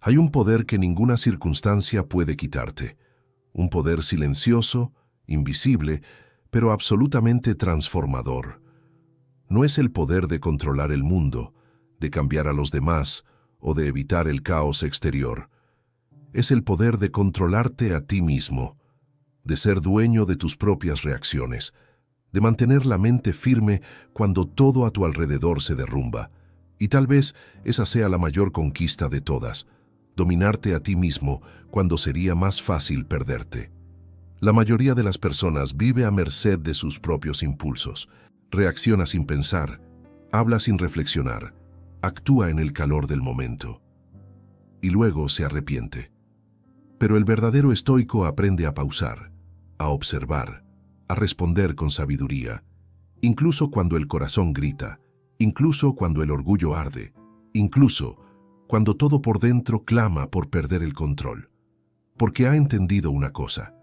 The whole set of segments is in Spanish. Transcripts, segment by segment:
Hay un poder que ninguna circunstancia puede quitarte. Un poder silencioso, invisible, pero absolutamente transformador. No es el poder de controlar el mundo, de cambiar a los demás o de evitar el caos exterior. Es el poder de controlarte a ti mismo, de ser dueño de tus propias reacciones, de mantener la mente firme cuando todo a tu alrededor se derrumba. Y tal vez esa sea la mayor conquista de todas, dominarte a ti mismo cuando sería más fácil perderte. La mayoría de las personas vive a merced de sus propios impulsos, reacciona sin pensar, habla sin reflexionar, actúa en el calor del momento y luego se arrepiente. Pero el verdadero estoico aprende a pausar, a observar, a responder con sabiduría, incluso cuando el corazón grita, incluso cuando el orgullo arde, incluso cuando todo por dentro clama por perder el control. Porque ha entendido una cosa: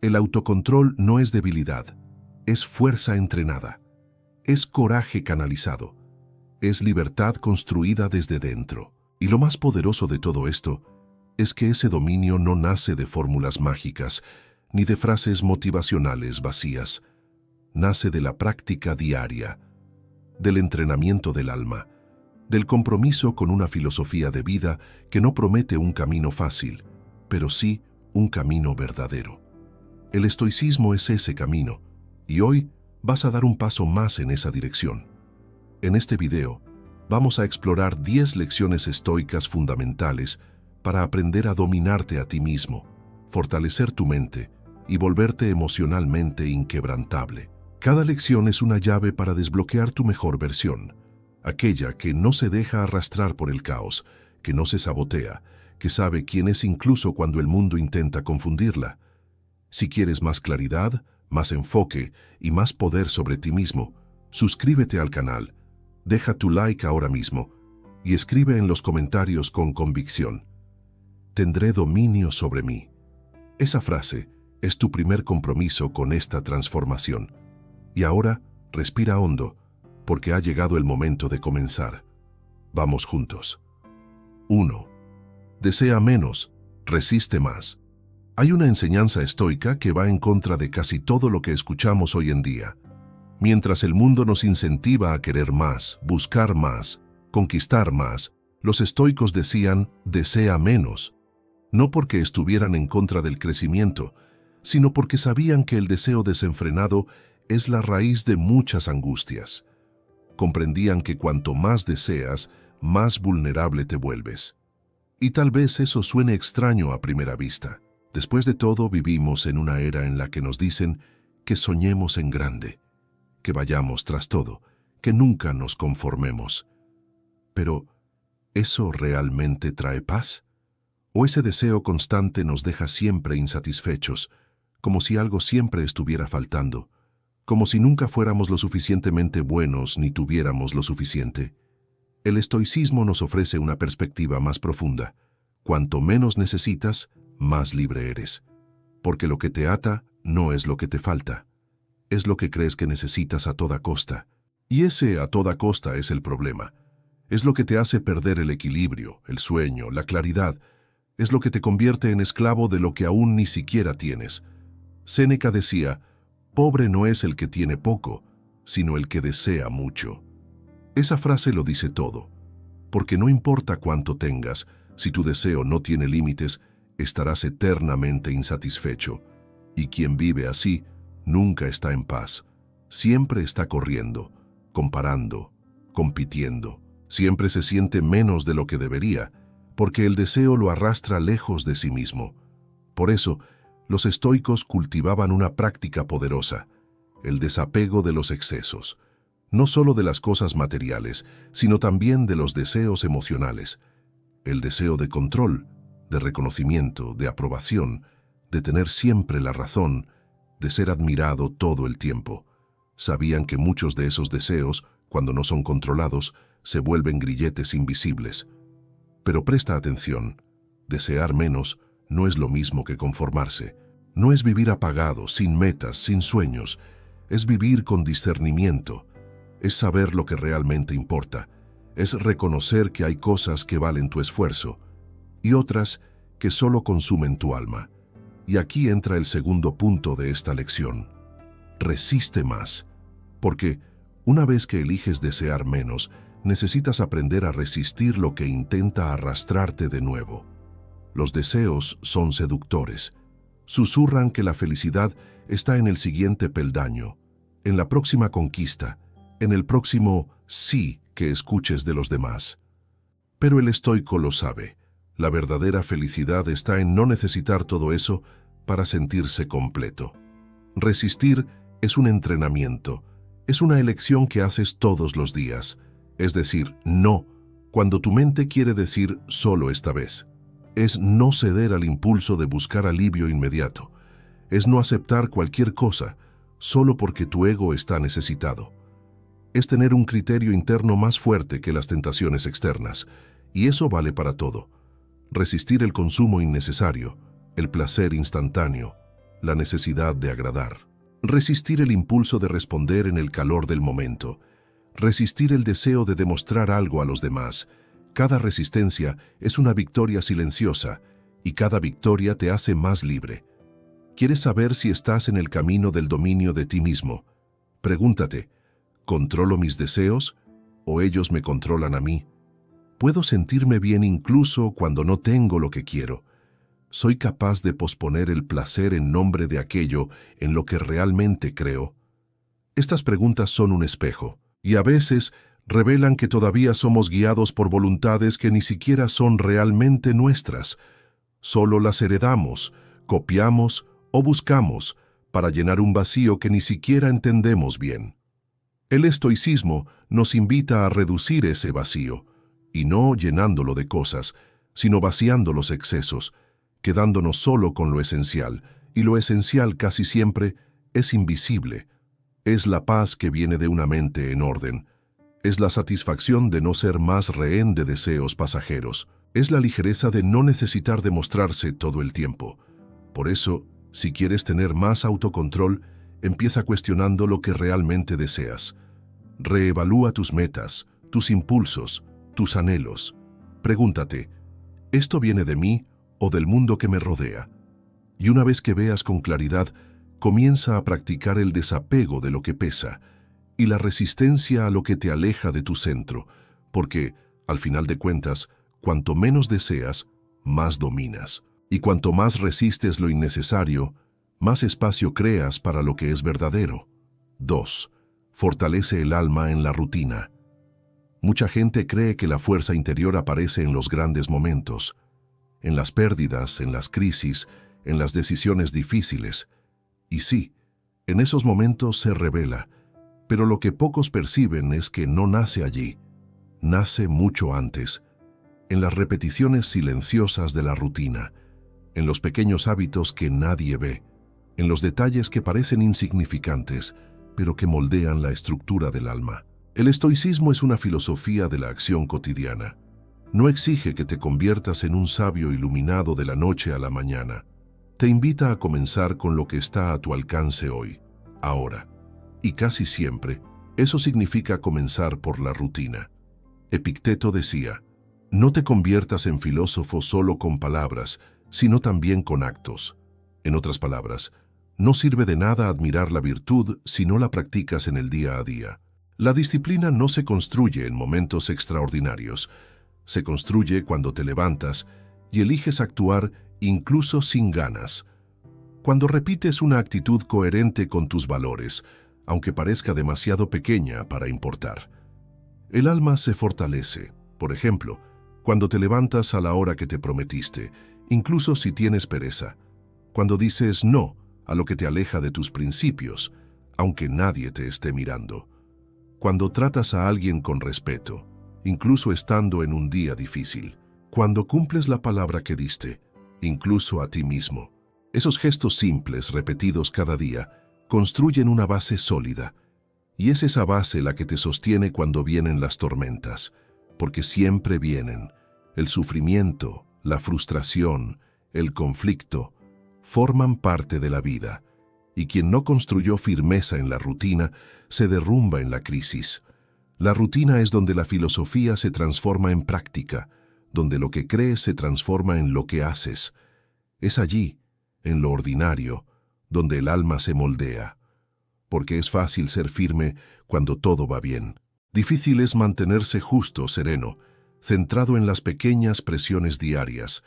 el autocontrol no es debilidad, es fuerza entrenada, es coraje canalizado, es libertad construida desde dentro. Y lo más poderoso de todo esto es que ese dominio no nace de fórmulas mágicas ni de frases motivacionales vacías. Nace de la práctica diaria, del entrenamiento del alma, del compromiso con una filosofía de vida que no promete un camino fácil, pero sí un camino verdadero. El estoicismo es ese camino, y hoy vas a dar un paso más en esa dirección. En este video, vamos a explorar 10 lecciones estoicas fundamentales para aprender a dominarte a ti mismo, fortalecer tu mente y volverte emocionalmente inquebrantable. Cada lección es una llave para desbloquear tu mejor versión, aquella que no se deja arrastrar por el caos, que no se sabotea, que sabe quién es incluso cuando el mundo intenta confundirla. Si quieres más claridad, más enfoque y más poder sobre ti mismo, suscríbete al canal, deja tu like ahora mismo y escribe en los comentarios con convicción: tendré dominio sobre mí. Esa frase es tu primer compromiso con esta transformación. Y ahora, respira hondo, porque ha llegado el momento de comenzar. Vamos juntos. 1. Desea menos, resiste más. Hay una enseñanza estoica que va en contra de casi todo lo que escuchamos hoy en día. Mientras el mundo nos incentiva a querer más, buscar más, conquistar más, los estoicos decían: desea menos. No porque estuvieran en contra del crecimiento, sino porque sabían que el deseo desenfrenado es la raíz de muchas angustias. Comprendían que cuanto más deseas, más vulnerable te vuelves. Y tal vez eso suene extraño a primera vista. Después de todo, vivimos en una era en la que nos dicen que soñemos en grande, que vayamos tras todo, que nunca nos conformemos. Pero, ¿eso realmente trae paz? ¿O ese deseo constante nos deja siempre insatisfechos, como si algo siempre estuviera faltando, como si nunca fuéramos lo suficientemente buenos ni tuviéramos lo suficiente? El estoicismo nos ofrece una perspectiva más profunda. Cuanto menos necesitas, más libre eres. Porque lo que te ata no es lo que te falta, es lo que crees que necesitas a toda costa. Y ese a toda costa es el problema. Es lo que te hace perder el equilibrio, el sueño, la claridad. Es lo que te convierte en esclavo de lo que aún ni siquiera tienes. Séneca decía: pobre no es el que tiene poco, sino el que desea mucho. Esa frase lo dice todo, porque no importa cuánto tengas, si tu deseo no tiene límites, estarás eternamente insatisfecho. Y quien vive así nunca está en paz. Siempre está corriendo, comparando, compitiendo. Siempre se siente menos de lo que debería, porque el deseo lo arrastra lejos de sí mismo. Por eso, los estoicos cultivaban una práctica poderosa: el desapego de los excesos, no solo de las cosas materiales, sino también de los deseos emocionales. El deseo de control, de reconocimiento, de aprobación, de tener siempre la razón, de ser admirado todo el tiempo. Sabían que muchos de esos deseos, cuando no son controlados, se vuelven grilletes invisibles. Pero presta atención: desear menos no es lo mismo que conformarse. No es vivir apagado, sin metas, sin sueños. Es vivir con discernimiento. Es saber lo que realmente importa. Es reconocer que hay cosas que valen tu esfuerzo, y otras que solo consumen tu alma. Y aquí entra el segundo punto de esta lección. Resiste más, porque una vez que eliges desear menos, necesitas aprender a resistir lo que intenta arrastrarte de nuevo. Los deseos son seductores. Susurran que la felicidad está en el siguiente peldaño, en la próxima conquista, en el próximo sí que escuches de los demás. Pero el estoico lo sabe. La verdadera felicidad está en no necesitar todo eso para sentirse completo. Resistir es un entrenamiento, es una elección que haces todos los días. Es decir, no, cuando tu mente quiere decir solo esta vez. Es no ceder al impulso de buscar alivio inmediato. Es no aceptar cualquier cosa solo porque tu ego está necesitado. Es tener un criterio interno más fuerte que las tentaciones externas, y eso vale para todo. Resistir el consumo innecesario, el placer instantáneo, la necesidad de agradar. Resistir el impulso de responder en el calor del momento. Resistir el deseo de demostrar algo a los demás. Cada resistencia es una victoria silenciosa, y cada victoria te hace más libre. ¿Quieres saber si estás en el camino del dominio de ti mismo? Pregúntate, ¿controlo mis deseos o ellos me controlan a mí? ¿Puedo sentirme bien incluso cuando no tengo lo que quiero? ¿Soy capaz de posponer el placer en nombre de aquello en lo que realmente creo? Estas preguntas son un espejo, y a veces revelan que todavía somos guiados por voluntades que ni siquiera son realmente nuestras. Solo las heredamos, copiamos o buscamos para llenar un vacío que ni siquiera entendemos bien. El estoicismo nos invita a reducir ese vacío, y no llenándolo de cosas, sino vaciando los excesos, quedándonos solo con lo esencial, y lo esencial casi siempre es invisible. Es la paz que viene de una mente en orden. Es la satisfacción de no ser más rehén de deseos pasajeros. Es la ligereza de no necesitar demostrarse todo el tiempo. Por eso, si quieres tener más autocontrol, empieza cuestionando lo que realmente deseas. Reevalúa tus metas, tus impulsos, tus anhelos. Pregúntate, ¿esto viene de mí o del mundo que me rodea? Y una vez que veas con claridad, comienza a practicar el desapego de lo que pesa y la resistencia a lo que te aleja de tu centro, porque, al final de cuentas, cuanto menos deseas, más dominas. Y cuanto más resistes lo innecesario, más espacio creas para lo que es verdadero. 2. Fortalece el alma en la rutina. Mucha gente cree que la fuerza interior aparece en los grandes momentos, en las pérdidas, en las crisis, en las decisiones difíciles. Y sí, en esos momentos se revela, pero lo que pocos perciben es que no nace allí, nace mucho antes, en las repeticiones silenciosas de la rutina, en los pequeños hábitos que nadie ve, en los detalles que parecen insignificantes, pero que moldean la estructura del alma. El estoicismo es una filosofía de la acción cotidiana. No exige que te conviertas en un sabio iluminado de la noche a la mañana. Te invita a comenzar con lo que está a tu alcance hoy, ahora. Y casi siempre, eso significa comenzar por la rutina. Epicteto decía, no te conviertas en filósofo solo con palabras, sino también con actos. En otras palabras, no sirve de nada admirar la virtud si no la practicas en el día a día. La disciplina no se construye en momentos extraordinarios. Se construye cuando te levantas y eliges actuar incluso sin ganas. Cuando repites una actitud coherente con tus valores, aunque parezca demasiado pequeña para importar. El alma se fortalece, por ejemplo, cuando te levantas a la hora que te prometiste, incluso si tienes pereza. Cuando dices no a lo que te aleja de tus principios, aunque nadie te esté mirando. Cuando tratas a alguien con respeto, incluso estando en un día difícil. Cuando cumples la palabra que diste, incluso a ti mismo. Esos gestos simples, repetidos cada día, construyen una base sólida. Y es esa base la que te sostiene cuando vienen las tormentas, porque siempre vienen. El sufrimiento, la frustración, el conflicto, forman parte de la vida. Y quien no construyó firmeza en la rutina, se derrumba en la crisis. La rutina es donde la filosofía se transforma en práctica, donde lo que crees se transforma en lo que haces. Es allí, en lo ordinario, donde el alma se moldea. Porque es fácil ser firme cuando todo va bien. Difícil es mantenerse justo, sereno, centrado en las pequeñas presiones diarias,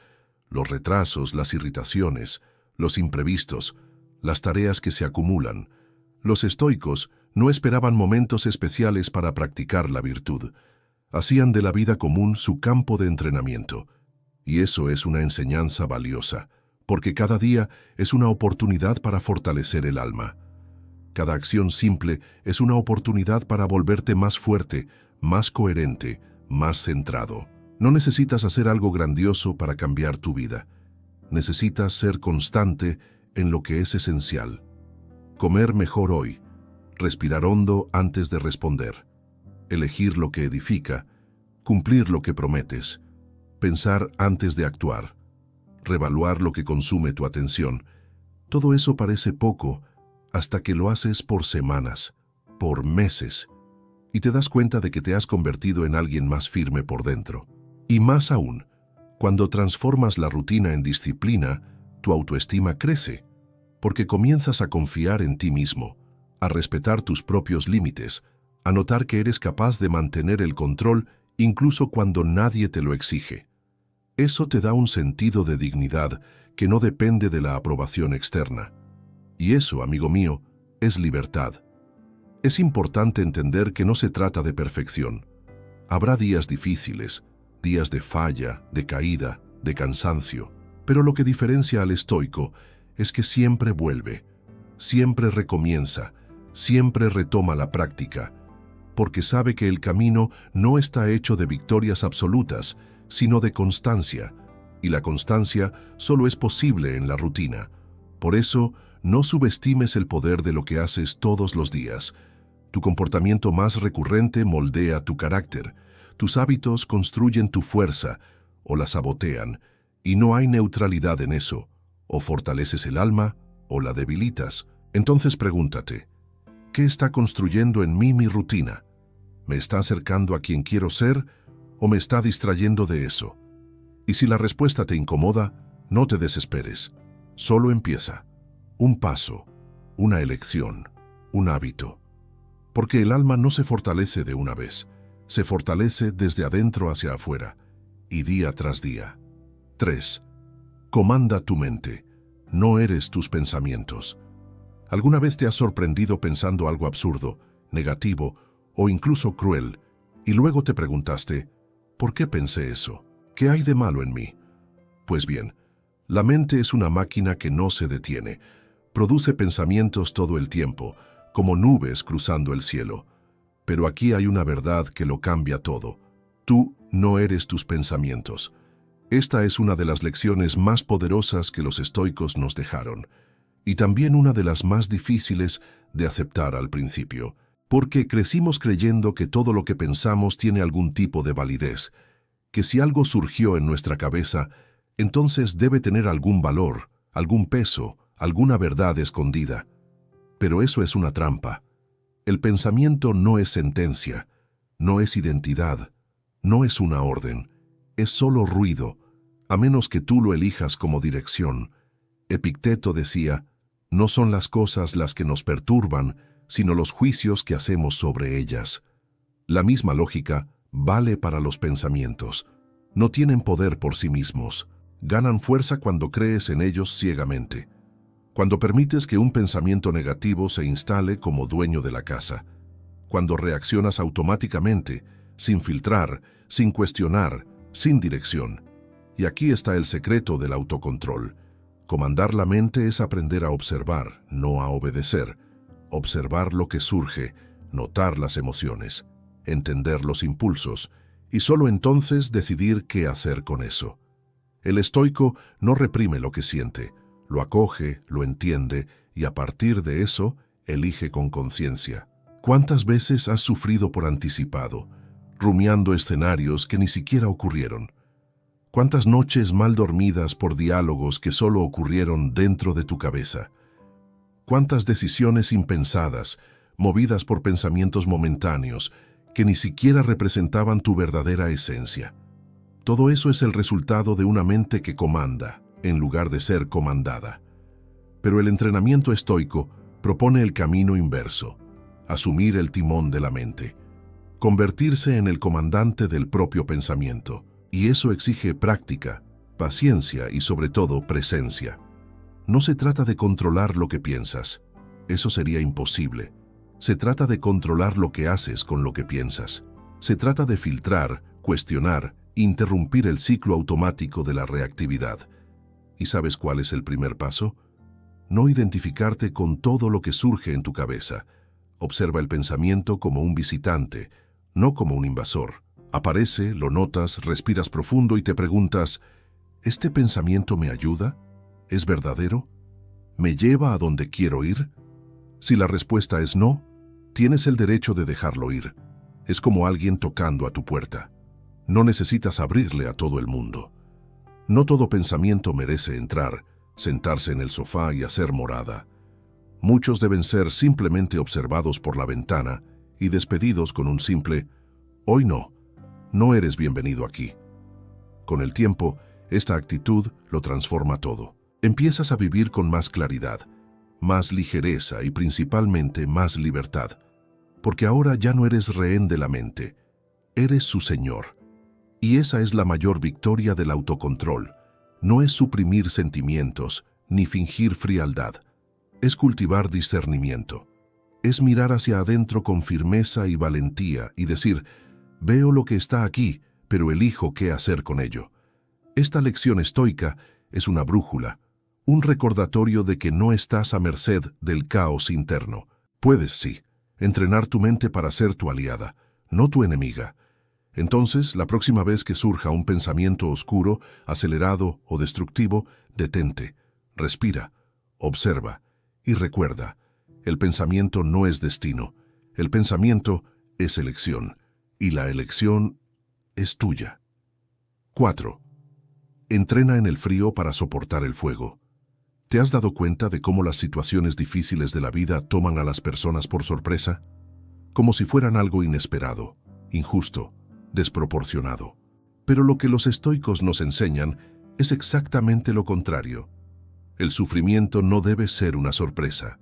los retrasos, las irritaciones, los imprevistos, las tareas que se acumulan. Los estoicos no esperaban momentos especiales para practicar la virtud. Hacían de la vida común su campo de entrenamiento. Y eso es una enseñanza valiosa, porque cada día es una oportunidad para fortalecer el alma. Cada acción simple es una oportunidad para volverte más fuerte, más coherente, más centrado. No necesitas hacer algo grandioso para cambiar tu vida. Necesitas ser constante en lo que es esencial. Comer mejor hoy, respirar hondo antes de responder, elegir lo que edifica, cumplir lo que prometes, pensar antes de actuar, revaluar lo que consume tu atención. Todo eso parece poco hasta que lo haces por semanas, por meses, y te das cuenta de que te has convertido en alguien más firme por dentro. Y más aún, cuando transformas la rutina en disciplina, tu autoestima crece, porque comienzas a confiar en ti mismo, a respetar tus propios límites, a notar que eres capaz de mantener el control incluso cuando nadie te lo exige. Eso te da un sentido de dignidad que no depende de la aprobación externa. Y eso, amigo mío, es libertad. Es importante entender que no se trata de perfección. Habrá días difíciles, días de falla, de caída, de cansancio, pero lo que diferencia al estoico es que siempre vuelve, siempre recomienza, siempre retoma la práctica, porque sabe que el camino no está hecho de victorias absolutas, sino de constancia, y la constancia solo es posible en la rutina. Por eso, no subestimes el poder de lo que haces todos los días. Tu comportamiento más recurrente moldea tu carácter, tus hábitos construyen tu fuerza o la sabotean, y no hay neutralidad en eso. O fortaleces el alma o la debilitas. Entonces pregúntate, ¿qué está construyendo en mí mi rutina? ¿Me está acercando a quien quiero ser o me está distrayendo de eso? Y si la respuesta te incomoda, no te desesperes. Solo empieza. Un paso, una elección, un hábito. Porque el alma no se fortalece de una vez, se fortalece desde adentro hacia afuera, y día tras día. 3. Comanda tu mente, no eres tus pensamientos. ¿Alguna vez te has sorprendido pensando algo absurdo, negativo o incluso cruel, y luego te preguntaste, ¿por qué pensé eso? ¿Qué hay de malo en mí? Pues bien, la mente es una máquina que no se detiene, produce pensamientos todo el tiempo, como nubes cruzando el cielo. Pero aquí hay una verdad que lo cambia todo. Tú no eres tus pensamientos. Esta es una de las lecciones más poderosas que los estoicos nos dejaron, y también una de las más difíciles de aceptar al principio, porque crecimos creyendo que todo lo que pensamos tiene algún tipo de validez, que si algo surgió en nuestra cabeza, entonces debe tener algún valor, algún peso, alguna verdad escondida. Pero eso es una trampa. El pensamiento no es sentencia, no es identidad, no es una orden, es solo ruido, a menos que tú lo elijas como dirección. Epicteto decía, no son las cosas las que nos perturban, sino los juicios que hacemos sobre ellas. La misma lógica vale para los pensamientos. No tienen poder por sí mismos, ganan fuerza cuando crees en ellos ciegamente. Cuando permites que un pensamiento negativo se instale como dueño de la casa, cuando reaccionas automáticamente, sin filtrar, sin cuestionar, sin dirección. Y aquí está el secreto del autocontrol. Comandar la mente es aprender a observar, no a obedecer. Observar lo que surge, notar las emociones, entender los impulsos, y solo entonces decidir qué hacer con eso. El estoico no reprime lo que siente, lo acoge, lo entiende y a partir de eso elige con conciencia. ¿Cuántas veces has sufrido por anticipado, rumiando escenarios que ni siquiera ocurrieron? ¿Cuántas noches mal dormidas por diálogos que solo ocurrieron dentro de tu cabeza? ¿Cuántas decisiones impensadas, movidas por pensamientos momentáneos, que ni siquiera representaban tu verdadera esencia? Todo eso es el resultado de una mente que comanda, en lugar de ser comandada. Pero el entrenamiento estoico propone el camino inverso: asumir el timón de la mente, convertirse en el comandante del propio pensamiento. Y eso exige práctica, paciencia y sobre todo presencia. No se trata de controlar lo que piensas. Eso sería imposible. Se trata de controlar lo que haces con lo que piensas. Se trata de filtrar, cuestionar, interrumpir el ciclo automático de la reactividad. ¿Y sabes cuál es el primer paso? No identificarte con todo lo que surge en tu cabeza. Observa el pensamiento como un visitante, no como un invasor. Aparece, lo notas, respiras profundo y te preguntas: ¿este pensamiento me ayuda? ¿Es verdadero? ¿Me lleva a donde quiero ir? Si la respuesta es no, tienes el derecho de dejarlo ir. Es como alguien tocando a tu puerta. No necesitas abrirle a todo el mundo. No todo pensamiento merece entrar, sentarse en el sofá y hacer morada. Muchos deben ser simplemente observados por la ventana y despedidos con un simple «hoy no, no eres bienvenido aquí». Con el tiempo, esta actitud lo transforma todo. Empiezas a vivir con más claridad, más ligereza y principalmente más libertad, porque ahora ya no eres rehén de la mente, eres su señor. Y esa es la mayor victoria del autocontrol. No es suprimir sentimientos, ni fingir frialdad. Es cultivar discernimiento. Es mirar hacia adentro con firmeza y valentía y decir: veo lo que está aquí, pero elijo qué hacer con ello. Esta lección estoica es una brújula, un recordatorio de que no estás a merced del caos interno. Puedes, sí, entrenar tu mente para ser tu aliada, no tu enemiga. Entonces, la próxima vez que surja un pensamiento oscuro, acelerado o destructivo, detente, respira, observa y recuerda: el pensamiento no es destino, el pensamiento es elección, y la elección es tuya. 4. Entrena en el frío para soportar el fuego. ¿Te has dado cuenta de cómo las situaciones difíciles de la vida toman a las personas por sorpresa? Como si fueran algo inesperado, injusto, desproporcionado. Pero lo que los estoicos nos enseñan es exactamente lo contrario. El sufrimiento no debe ser una sorpresa,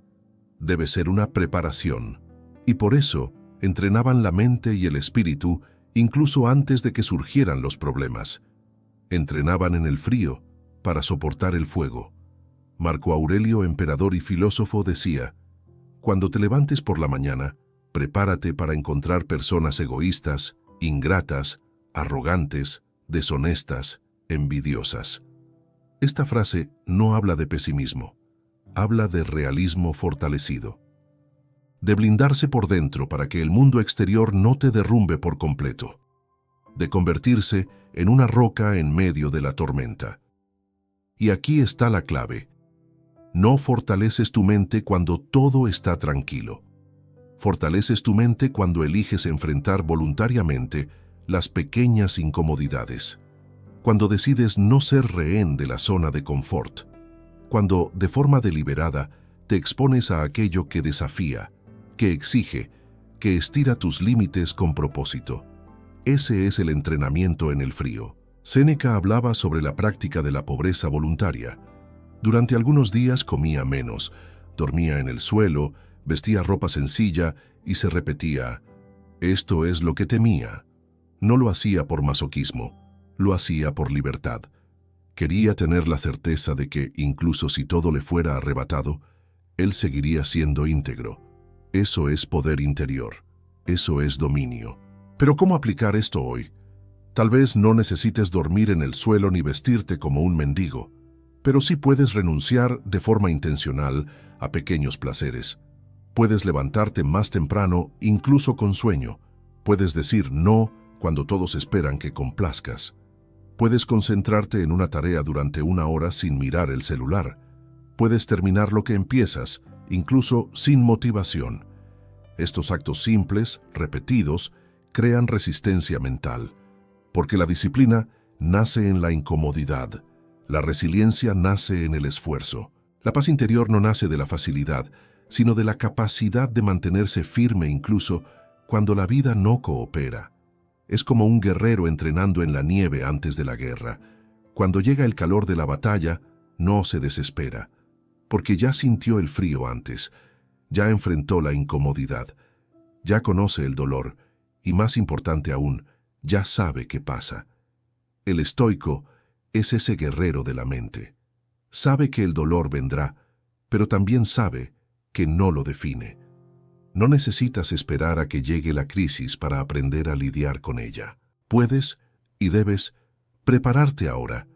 debe ser una preparación. Y por eso entrenaban la mente y el espíritu incluso antes de que surgieran los problemas. Entrenaban en el frío para soportar el fuego. Marco Aurelio, emperador y filósofo, decía: cuando te levantes por la mañana, prepárate para encontrar personas egoístas, ingratas, arrogantes, deshonestas, envidiosas. Esta frase no habla de pesimismo, habla de realismo fortalecido. De blindarse por dentro para que el mundo exterior no te derrumbe por completo. De convertirse en una roca en medio de la tormenta. Y aquí está la clave. No fortaleces tu mente cuando todo está tranquilo. Fortaleces tu mente cuando eliges enfrentar voluntariamente las pequeñas incomodidades. Cuando decides no ser rehén de la zona de confort. Cuando, de forma deliberada, te expones a aquello que desafía, que exige, que estira tus límites con propósito. Ese es el entrenamiento en el frío. Séneca hablaba sobre la práctica de la pobreza voluntaria. Durante algunos días comía menos, dormía en el suelo, vestía ropa sencilla y se repetía: esto es lo que temía. No lo hacía por masoquismo, lo hacía por libertad. Quería tener la certeza de que, incluso si todo le fuera arrebatado, él seguiría siendo íntegro. Eso es poder interior. Eso es dominio. Pero ¿cómo aplicar esto hoy? Tal vez no necesites dormir en el suelo ni vestirte como un mendigo, pero sí puedes renunciar de forma intencional a pequeños placeres. Puedes levantarte más temprano, incluso con sueño. Puedes decir no cuando todos esperan que complazcas. Puedes concentrarte en una tarea durante 1 hora sin mirar el celular. Puedes terminar lo que empiezas, incluso sin motivación. Estos actos simples, repetidos, crean resistencia mental, porque la disciplina nace en la incomodidad. La resiliencia nace en el esfuerzo. La paz interior no nace de la facilidad, sino de la capacidad de mantenerse firme incluso cuando la vida no coopera. Es como un guerrero entrenando en la nieve antes de la guerra. Cuando llega el calor de la batalla, no se desespera, porque ya sintió el frío antes, ya enfrentó la incomodidad, ya conoce el dolor y, más importante aún, ya sabe qué pasa. El estoico es ese guerrero de la mente. Sabe que el dolor vendrá, pero también sabe que no lo define. No necesitas esperar a que llegue la crisis para aprender a lidiar con ella. Puedes y debes prepararte ahora.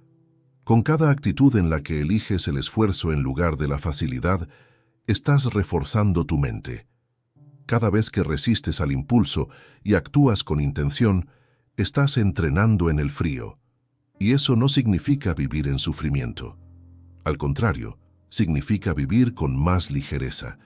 Con cada actitud en la que eliges el esfuerzo en lugar de la facilidad, estás reforzando tu mente. Cada vez que resistes al impulso y actúas con intención, estás entrenando en el frío. Y eso no significa vivir en sufrimiento. Al contrario, significa vivir con más ligereza,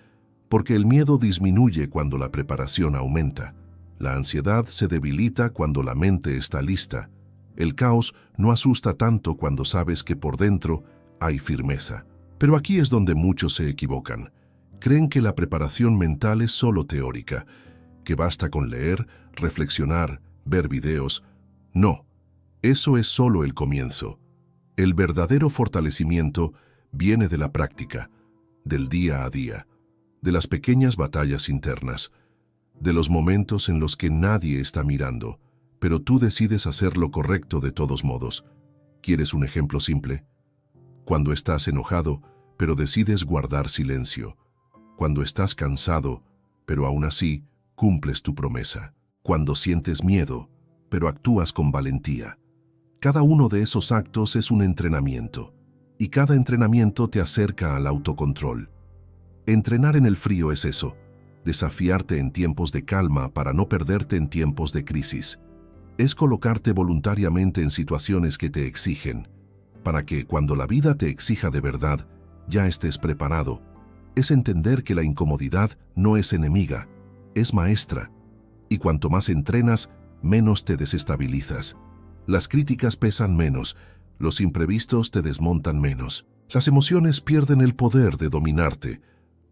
porque el miedo disminuye cuando la preparación aumenta. La ansiedad se debilita cuando la mente está lista. El caos no asusta tanto cuando sabes que por dentro hay firmeza. Pero aquí es donde muchos se equivocan. Creen que la preparación mental es solo teórica, que basta con leer, reflexionar, ver videos. No, eso es solo el comienzo. El verdadero fortalecimiento viene de la práctica, del día a día, de las pequeñas batallas internas, de los momentos en los que nadie está mirando, pero tú decides hacer lo correcto de todos modos. ¿Quieres un ejemplo simple? Cuando estás enojado, pero decides guardar silencio. Cuando estás cansado, pero aún así cumples tu promesa. Cuando sientes miedo, pero actúas con valentía. Cada uno de esos actos es un entrenamiento, y cada entrenamiento te acerca al autocontrol. Entrenar en el frío es eso, desafiarte en tiempos de calma para no perderte en tiempos de crisis. Es colocarte voluntariamente en situaciones que te exigen, para que cuando la vida te exija de verdad, ya estés preparado. Es entender que la incomodidad no es enemiga, es maestra, y cuanto más entrenas, menos te desestabilizas. Las críticas pesan menos, los imprevistos te desmontan menos. Las emociones pierden el poder de dominarte,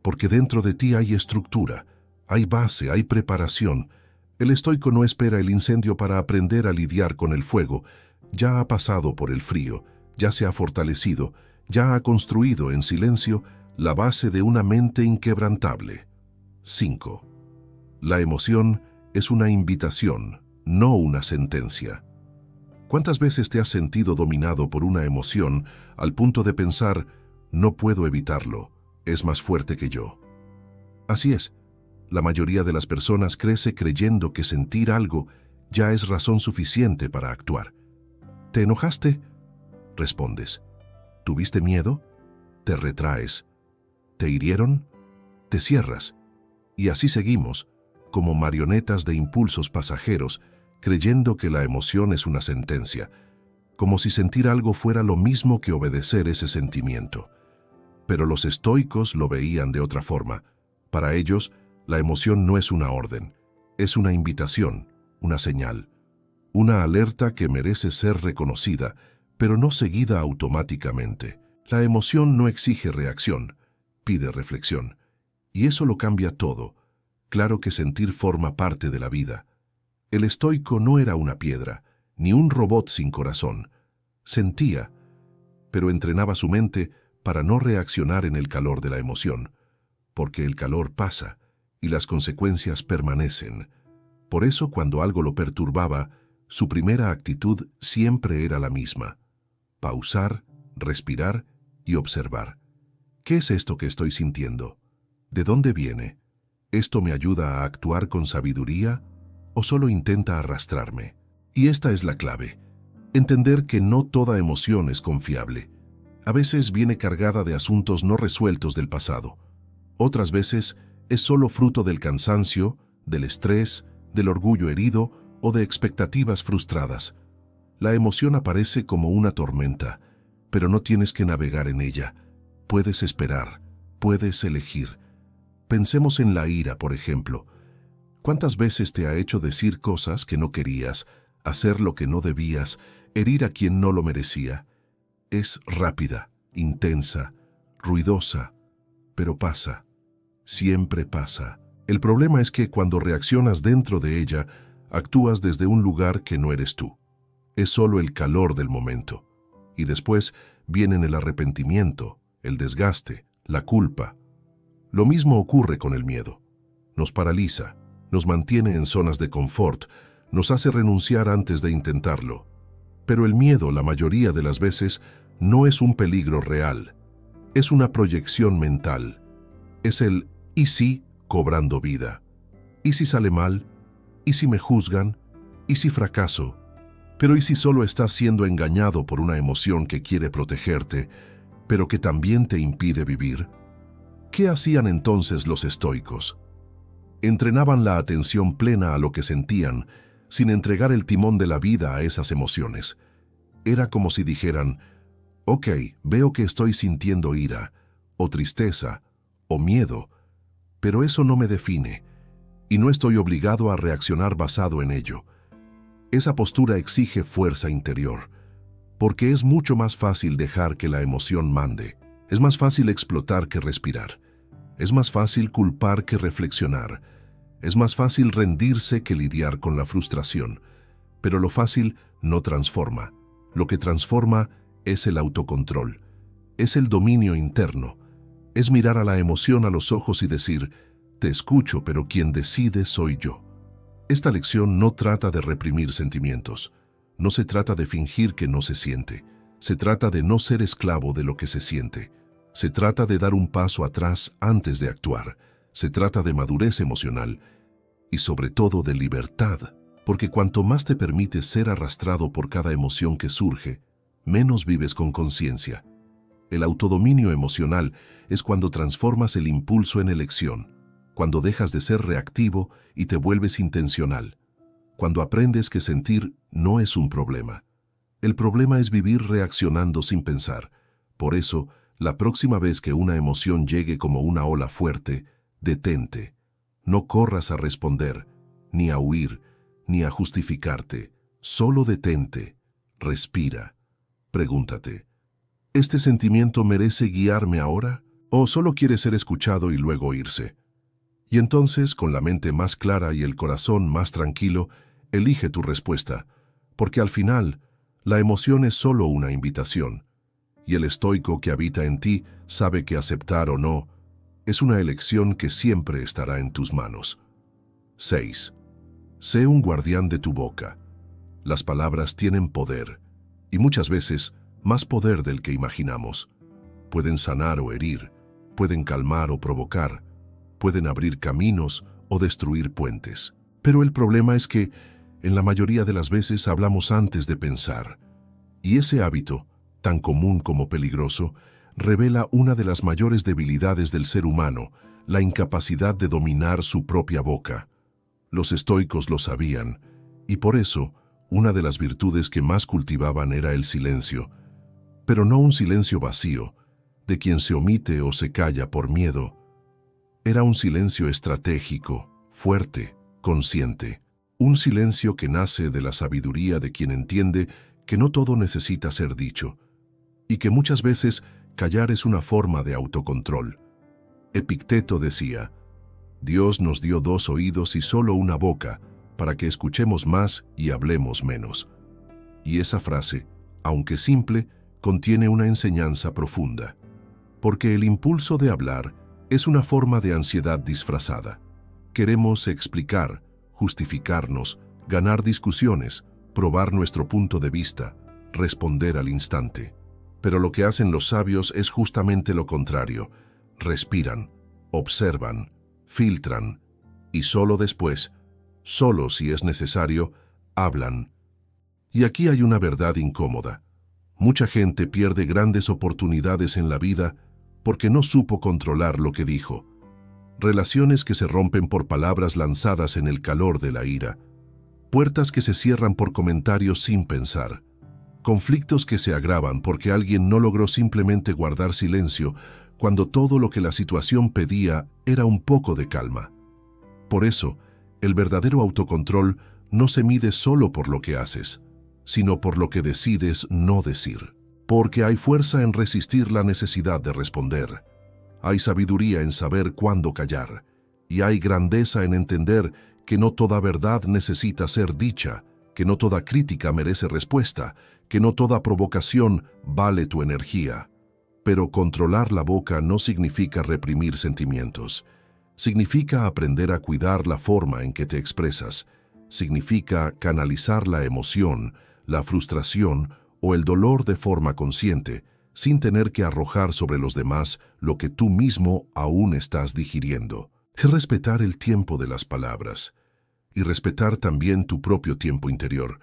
porque dentro de ti hay estructura, hay base, hay preparación. El estoico no espera el incendio para aprender a lidiar con el fuego. Ya ha pasado por el frío, ya se ha fortalecido, ya ha construido en silencio la base de una mente inquebrantable. 5. La emoción es una invitación, no una sentencia. ¿Cuántas veces te has sentido dominado por una emoción al punto de pensar, no puedo evitarlo, es más fuerte que yo? Así es, la mayoría de las personas crece creyendo que sentir algo ya es razón suficiente para actuar. ¿Te enojaste? Respondes. ¿Tuviste miedo? Te retraes. ¿Te hirieron? Te cierras. Y así seguimos, como marionetas de impulsos pasajeros, creyendo que la emoción es una sentencia, como si sentir algo fuera lo mismo que obedecer ese sentimiento. Pero los estoicos lo veían de otra forma. Para ellos, la emoción no es una orden, es una invitación, una señal, una alerta que merece ser reconocida, pero no seguida automáticamente. La emoción no exige reacción, pide reflexión. Y eso lo cambia todo. Claro que sentir forma parte de la vida. El estoico no era una piedra, ni un robot sin corazón. Sentía, pero entrenaba su mente para no reaccionar en el calor de la emoción, porque el calor pasa y las consecuencias permanecen. Por eso, cuando algo lo perturbaba, su primera actitud siempre era la misma: pausar, respirar y observar. ¿Qué es esto que estoy sintiendo? ¿De dónde viene? ¿Esto me ayuda a actuar con sabiduría o solo intenta arrastrarme? Y esta es la clave: entender que no toda emoción es confiable. A veces viene cargada de asuntos no resueltos del pasado. Otras veces es solo fruto del cansancio, del estrés, del orgullo herido o de expectativas frustradas. La emoción aparece como una tormenta, pero no tienes que navegar en ella. Puedes esperar, puedes elegir. Pensemos en la ira, por ejemplo. ¿Cuántas veces te ha hecho decir cosas que no querías, hacer lo que no debías, herir a quien no lo merecía? Es rápida, intensa, ruidosa, pero pasa. Siempre pasa. El problema es que cuando reaccionas dentro de ella, Actúas desde un lugar que no eres tú. Es solo el calor del momento. Y después vienen el arrepentimiento, el desgaste, la culpa. Lo mismo ocurre con el miedo. Nos paraliza, nos mantiene en zonas de confort, nos hace renunciar antes de intentarlo. Pero el miedo, la mayoría de las veces, no es un peligro real. Es una proyección mental. Es el «y si» cobrando vida. ¿Y si sale mal? ¿Y si me juzgan? ¿Y si fracaso? Pero ¿y si solo estás siendo engañado por una emoción que quiere protegerte, pero que también te impide vivir? ¿Qué hacían entonces los estoicos? Entrenaban la atención plena a lo que sentían, sin entregar el timón de la vida a esas emociones. Era como si dijeran, «Ok, veo que estoy sintiendo ira, o tristeza, o miedo, pero eso no me define, y no estoy obligado a reaccionar basado en ello». Esa postura exige fuerza interior, porque es mucho más fácil dejar que la emoción mande. Es más fácil explotar que respirar. Es más fácil culpar que reflexionar. Es más fácil rendirse que lidiar con la frustración. Pero lo fácil no transforma. Lo que transforma es el autocontrol. Es el dominio interno. Es mirar a la emoción a los ojos y decir, «Te escucho, pero quien decide soy yo». Esta lección no trata de reprimir sentimientos. No se trata de fingir que no se siente. Se trata de no ser esclavo de lo que se siente. Se trata de dar un paso atrás antes de actuar. Se trata de madurez emocional y sobre todo de libertad, porque cuanto más te permites ser arrastrado por cada emoción que surge, menos vives con conciencia. El autodominio emocional es cuando transformas el impulso en elección, cuando dejas de ser reactivo y te vuelves intencional, cuando aprendes que sentir no es un problema. El problema es vivir reaccionando sin pensar. Por eso, la próxima vez que una emoción llegue como una ola fuerte, detente. No corras a responder, ni a huir, ni a justificarte. Solo detente, respira. Pregúntate, ¿este sentimiento merece guiarme ahora? ¿O solo quiere ser escuchado y luego irse? Y entonces, con la mente más clara y el corazón más tranquilo, elige tu respuesta, porque al final, la emoción es solo una invitación, y el estoico que habita en ti sabe que aceptar o no es una elección que siempre estará en tus manos. 6. Sé un guardián de tu boca. Las palabras tienen poder, y muchas veces más poder del que imaginamos. Pueden sanar o herir, pueden calmar o provocar, pueden abrir caminos o destruir puentes. Pero el problema es que, en la mayoría de las veces, hablamos antes de pensar. Y ese hábito, tan común como peligroso, revela una de las mayores debilidades del ser humano, la incapacidad de dominar su propia boca. Los estoicos lo sabían, y por eso, una de las virtudes que más cultivaban era el silencio, pero no un silencio vacío, de quien se omite o se calla por miedo. Era un silencio estratégico, fuerte, consciente. Un silencio que nace de la sabiduría de quien entiende que no todo necesita ser dicho, y que muchas veces callar es una forma de autocontrol. Epicteto decía, «Dios nos dio 2 oídos y solo una boca, para que escuchemos más y hablemos menos». Y esa frase, aunque simple, contiene una enseñanza profunda. Porque el impulso de hablar es una forma de ansiedad disfrazada. Queremos explicar, justificarnos, ganar discusiones, probar nuestro punto de vista, responder al instante. Pero lo que hacen los sabios es justamente lo contrario. Respiran, observan, filtran, y solo después, solo si es necesario, hablan. Y aquí hay una verdad incómoda. Mucha gente pierde grandes oportunidades en la vida porque no supo controlar lo que dijo. Relaciones que se rompen por palabras lanzadas en el calor de la ira. Puertas que se cierran por comentarios sin pensar. Conflictos que se agravan porque alguien no logró simplemente guardar silencio cuando todo lo que la situación pedía era un poco de calma. Por eso, el verdadero autocontrol no se mide solo por lo que haces, sino por lo que decides no decir. Porque hay fuerza en resistir la necesidad de responder. Hay sabiduría en saber cuándo callar. Y hay grandeza en entender que no toda verdad necesita ser dicha, que no toda crítica merece respuesta, que no toda provocación vale tu energía. Pero controlar la boca no significa reprimir sentimientos. Significa aprender a cuidar la forma en que te expresas. Significa canalizar la emoción, la frustración o el dolor de forma consciente, sin tener que arrojar sobre los demás lo que tú mismo aún estás digiriendo. Es respetar el tiempo de las palabras y respetar también tu propio tiempo interior.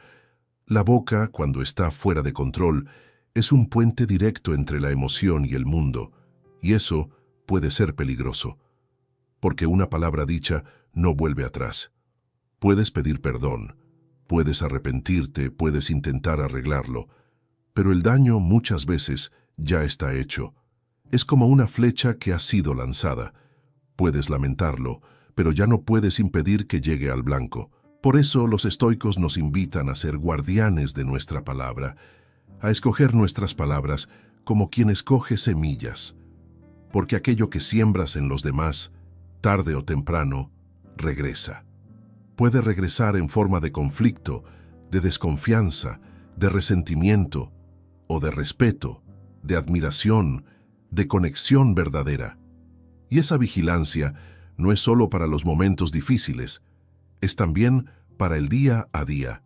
La boca, cuando está fuera de control, es un puente directo entre la emoción y el mundo, y eso puede ser peligroso, porque una palabra dicha no vuelve atrás. Puedes pedir perdón, puedes arrepentirte, puedes intentar arreglarlo, pero el daño muchas veces ya está hecho. Es como una flecha que ha sido lanzada. Puedes lamentarlo, pero ya no puedes impedir que llegue al blanco. Por eso los estoicos nos invitan a ser guardianes de nuestra palabra, a escoger nuestras palabras como quien escoge semillas, porque aquello que siembras en los demás, tarde o temprano, regresa. Puede regresar en forma de conflicto, de desconfianza, de resentimiento o de respeto, de admiración, de conexión verdadera. Y esa vigilancia no es solo para los momentos difíciles, es también para el día a día,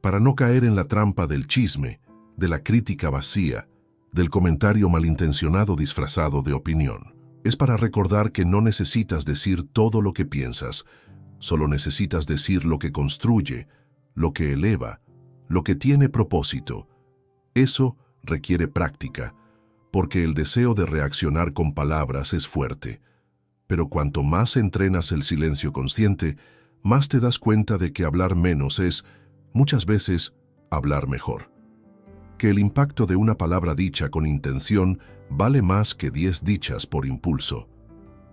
para no caer en la trampa del chisme, de la crítica vacía, del comentario malintencionado disfrazado de opinión. Es para recordar que no necesitas decir todo lo que piensas, solo necesitas decir lo que construye, lo que eleva, lo que tiene propósito. Eso requiere práctica, porque el deseo de reaccionar con palabras es fuerte. Pero cuanto más entrenas el silencio consciente, más te das cuenta de que hablar menos es, muchas veces, hablar mejor. Que el impacto de una palabra dicha con intención vale más que 10 dichas por impulso.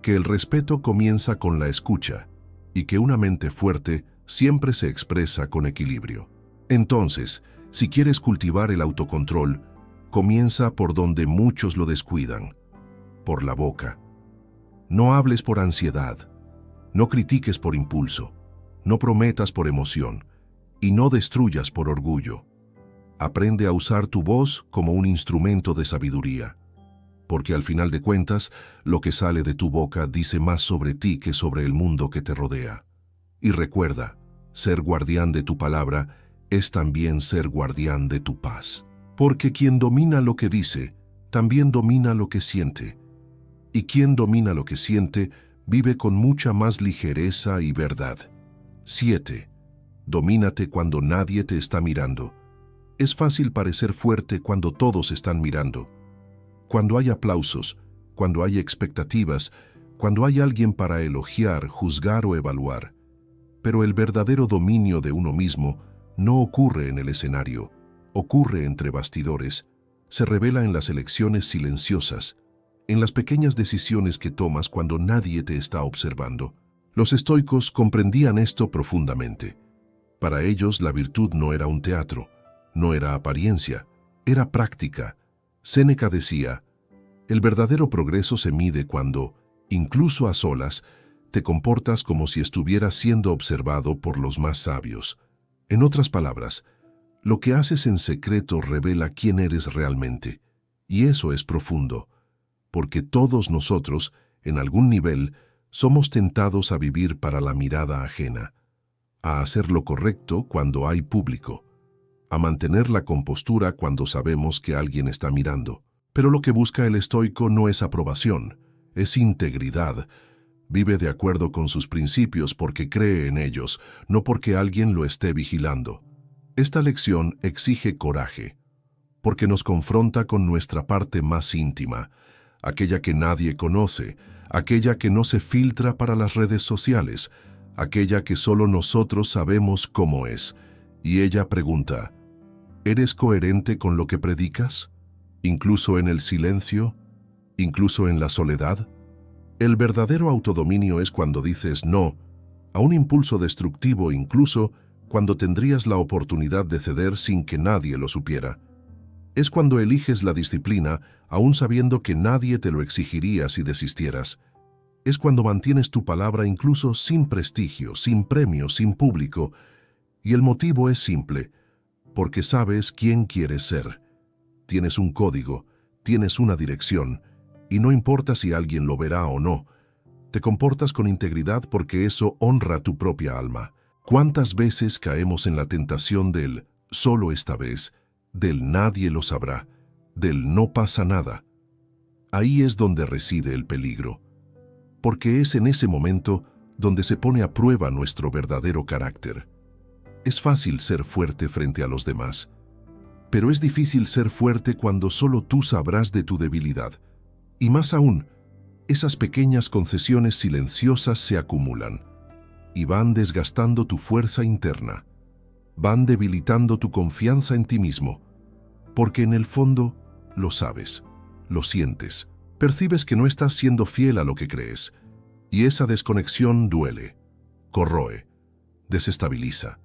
Que el respeto comienza con la escucha y que una mente fuerte siempre se expresa con equilibrio. Entonces, si quieres cultivar el autocontrol, comienza por donde muchos lo descuidan, por la boca. No hables por ansiedad, no critiques por impulso, no prometas por emoción y no destruyas por orgullo. Aprende a usar tu voz como un instrumento de sabiduría, porque al final de cuentas, lo que sale de tu boca dice más sobre ti que sobre el mundo que te rodea. Y recuerda, ser guardián de tu palabra es también ser guardián de tu paz. Porque quien domina lo que dice, también domina lo que siente. Y quien domina lo que siente, vive con mucha más ligereza y verdad. 7. Domínate cuando nadie te está mirando. Es fácil parecer fuerte cuando todos están mirando. Cuando hay aplausos, cuando hay expectativas, cuando hay alguien para elogiar, juzgar o evaluar. Pero el verdadero dominio de uno mismo no ocurre en el escenario, ocurre entre bastidores, se revela en las elecciones silenciosas, en las pequeñas decisiones que tomas cuando nadie te está observando. Los estoicos comprendían esto profundamente. Para ellos la virtud no era un teatro, no era apariencia, era práctica. Séneca decía, el verdadero progreso se mide cuando, incluso a solas, te comportas como si estuvieras siendo observado por los más sabios. En otras palabras, lo que haces en secreto revela quién eres realmente, y eso es profundo, porque todos nosotros, en algún nivel, somos tentados a vivir para la mirada ajena, a hacer lo correcto cuando hay público, a mantener la compostura cuando sabemos que alguien está mirando. Pero lo que busca el estoico no es aprobación, es integridad. Vive de acuerdo con sus principios porque cree en ellos, no porque alguien lo esté vigilando. Esta lección exige coraje, porque nos confronta con nuestra parte más íntima, aquella que nadie conoce, aquella que no se filtra para las redes sociales, aquella que solo nosotros sabemos cómo es. Y ella pregunta, ¿eres coherente con lo que predicas? ¿Incluso en el silencio? ¿Incluso en la soledad? El verdadero autodominio es cuando dices no a un impulso destructivo, incluso cuando tendrías la oportunidad de ceder sin que nadie lo supiera. Es cuando eliges la disciplina aún sabiendo que nadie te lo exigiría si desistieras. Es cuando mantienes tu palabra incluso sin prestigio, sin premio, sin público. Y el motivo es simple, porque sabes quién quieres ser. Tienes un código, tienes una dirección, y no importa si alguien lo verá o no. Te comportas con integridad porque eso honra tu propia alma. ¿Cuántas veces caemos en la tentación del solo esta vez, del nadie lo sabrá, del no pasa nada? Ahí es donde reside el peligro, porque es en ese momento donde se pone a prueba nuestro verdadero carácter. Es fácil ser fuerte frente a los demás, pero es difícil ser fuerte cuando solo tú sabrás de tu debilidad. Y más aún, esas pequeñas concesiones silenciosas se acumulan y van desgastando tu fuerza interna, van debilitando tu confianza en ti mismo, porque en el fondo lo sabes, lo sientes, percibes que no estás siendo fiel a lo que crees, y esa desconexión duele, corroe, desestabiliza.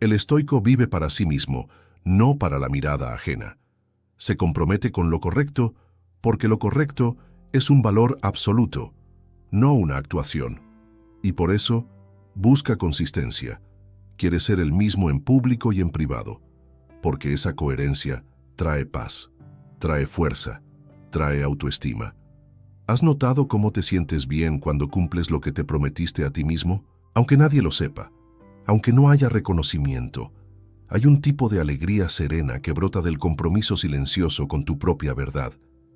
El estoico vive para sí mismo, no para la mirada ajena. Se compromete con lo correcto, porque lo correcto es un valor absoluto, no una actuación. Y por eso, busca consistencia. Quiere ser el mismo en público y en privado, porque esa coherencia trae paz, trae fuerza, trae autoestima. ¿Has notado cómo te sientes bien cuando cumples lo que te prometiste a ti mismo? Aunque nadie lo sepa, aunque no haya reconocimiento, hay un tipo de alegría serena que brota del compromiso silencioso con tu propia verdad.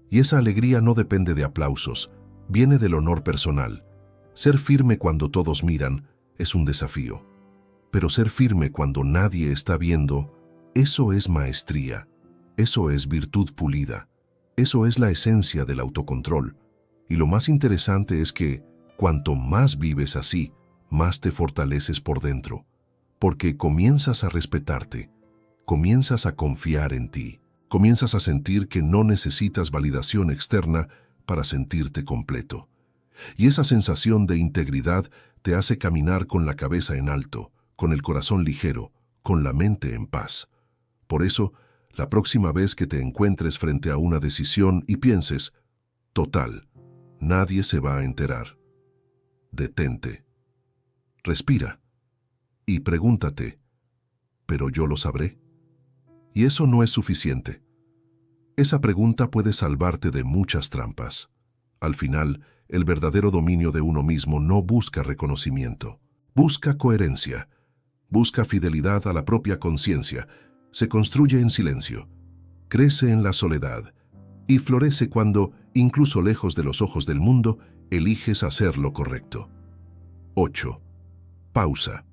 Y esa alegría no depende de aplausos, viene del honor personal. Ser firme cuando todos miran es un desafío. Pero ser firme cuando nadie está viendo, eso es maestría, eso es virtud pulida, eso es la esencia del autocontrol. Y lo más interesante es que, cuanto más vives así, más te fortaleces por dentro, porque comienzas a respetarte, comienzas a confiar en ti. Comienzas a sentir que no necesitas validación externa para sentirte completo. Y esa sensación de integridad te hace caminar con la cabeza en alto, con el corazón ligero, con la mente en paz. Por eso, la próxima vez que te encuentres frente a una decisión y pienses, total, nadie se va a enterar. Detente. Respira. Y pregúntate, ¿pero yo lo sabré? Y eso no es suficiente. Esa pregunta puede salvarte de muchas trampas. Al final, el verdadero dominio de uno mismo no busca reconocimiento. Busca coherencia. Busca fidelidad a la propia conciencia. Se construye en silencio. Crece en la soledad. Y florece cuando, incluso lejos de los ojos del mundo, eliges hacer lo correcto. 8. Pausa.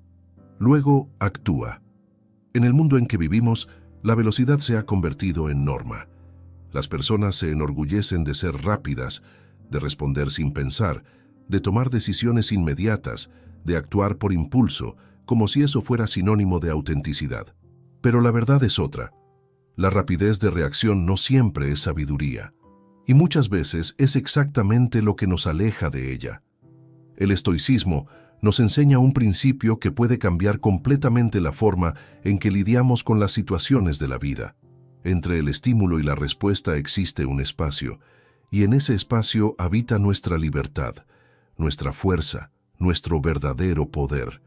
Luego actúa. En el mundo en que vivimos, la velocidad se ha convertido en norma. Las personas se enorgullecen de ser rápidas, de responder sin pensar, de tomar decisiones inmediatas, de actuar por impulso, como si eso fuera sinónimo de autenticidad. Pero la verdad es otra. La rapidez de reacción no siempre es sabiduría, y muchas veces es exactamente lo que nos aleja de ella. El estoicismo nos enseña un principio que puede cambiar completamente la forma en que lidiamos con las situaciones de la vida. Entre el estímulo y la respuesta existe un espacio, y en ese espacio habita nuestra libertad, nuestra fuerza, nuestro verdadero poder.